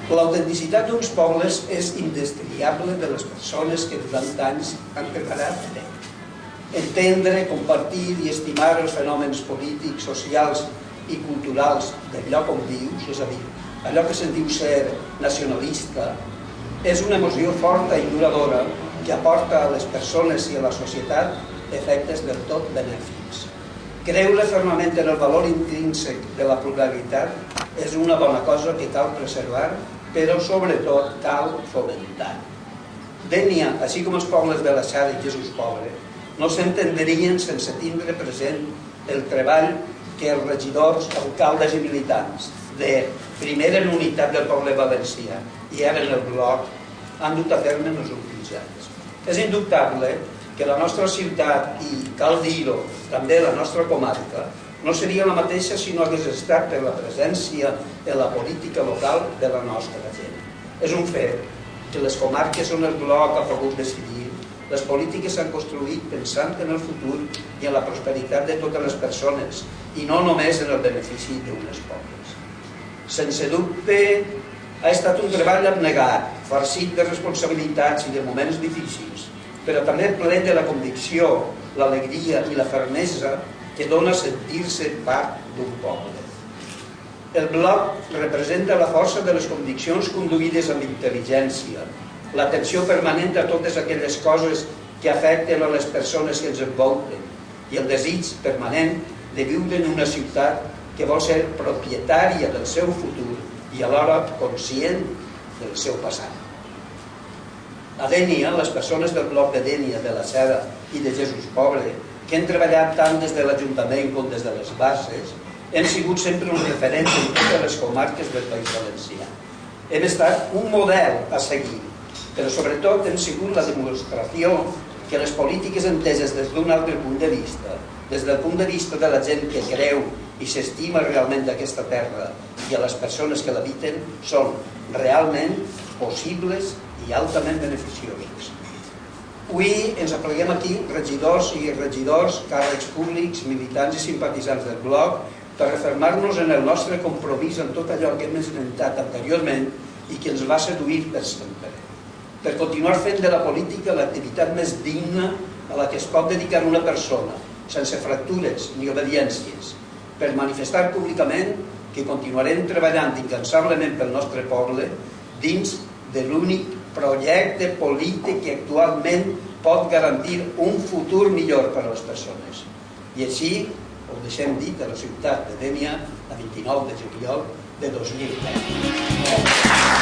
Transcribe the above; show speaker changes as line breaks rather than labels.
L'autenticitat d'uns pobles és indestriable de les persones que durant anys han preparat entendre, compartir i estimar els fenòmens polítics, socials i culturals del lloc on vius, és a dir, allò que se'n diu ser nacionalista, és una emoció forta i duradora que aporta a les persones i a la societat efectes del tot benèfics. Creure fermament en el valor intrínsec de la pluralitat és una bona cosa que cal preservar, però sobretot cal fomentar. Dénia, així com els pobles de la Xara i Jesús Pobre, no s'entendrien sense tindre present el treball que els regidors, alcaldes i militants de primer en unitat del poble valencià i ara en el bloc han dut a terme en els últims anys. És indubtable que la nostra ciutat, i cal dir-ho, també la nostra comarca, no seria la mateixa si no hagués estat per la presència en la política local de la nostra gent. És un fet que les comarques on el bloc ha pogut decidir, les polítiques s'han construït pensant en el futur i en la prosperitat de totes les persones i no només en el benefici d'unes poques. Sense dubte, ha estat un treball abnegat, farcit de responsabilitats i de moments difícils, però també ple de la convicció, l'alegria i la fermesa que dona sentir-se part d'un poble. El bloc representa la força de les conviccions conduïdes amb intel·ligència, l'atenció permanent a totes aquelles coses que afecten a les persones que ens envolten i el desig permanent de viure en una ciutat que vol ser propietària del seu futur i alhora conscient del seu passat. A Dénia, les persones del bloc de Dénia, de la Xara i de Jesús Pobre, que han treballat tant des de l'Ajuntament com des de les bases, hem sigut sempre un referent en totes les comarques del País Valencià. Hem estat un model a seguir, però sobretot hem sigut la demostració que les polítiques enteses des d'un altre punt de vista, des del punt de vista de la gent que creu i s'estima realment d'aquesta terra i a les persones que l'habiten, són realment possibles i altament beneficioses. Avui ens apleguem aquí regidors i regidors, càrrecs públics, militants i simpatitzants del bloc per refermar-nos en el nostre compromís amb tot allò que hem esmentat anteriorment i que ens va seduir per sempre. Per continuar fent de la política l'activitat més digna a la que es pot dedicar una persona, sense fractures ni obediències, per manifestar públicament que continuarem treballant incansablement pel nostre poble dins de l'únic projecte polític que actualment pot garantir un futur millor per a les persones. I així ho deixem dit a la ciutat de Dénia a 29 de juliol de 2010.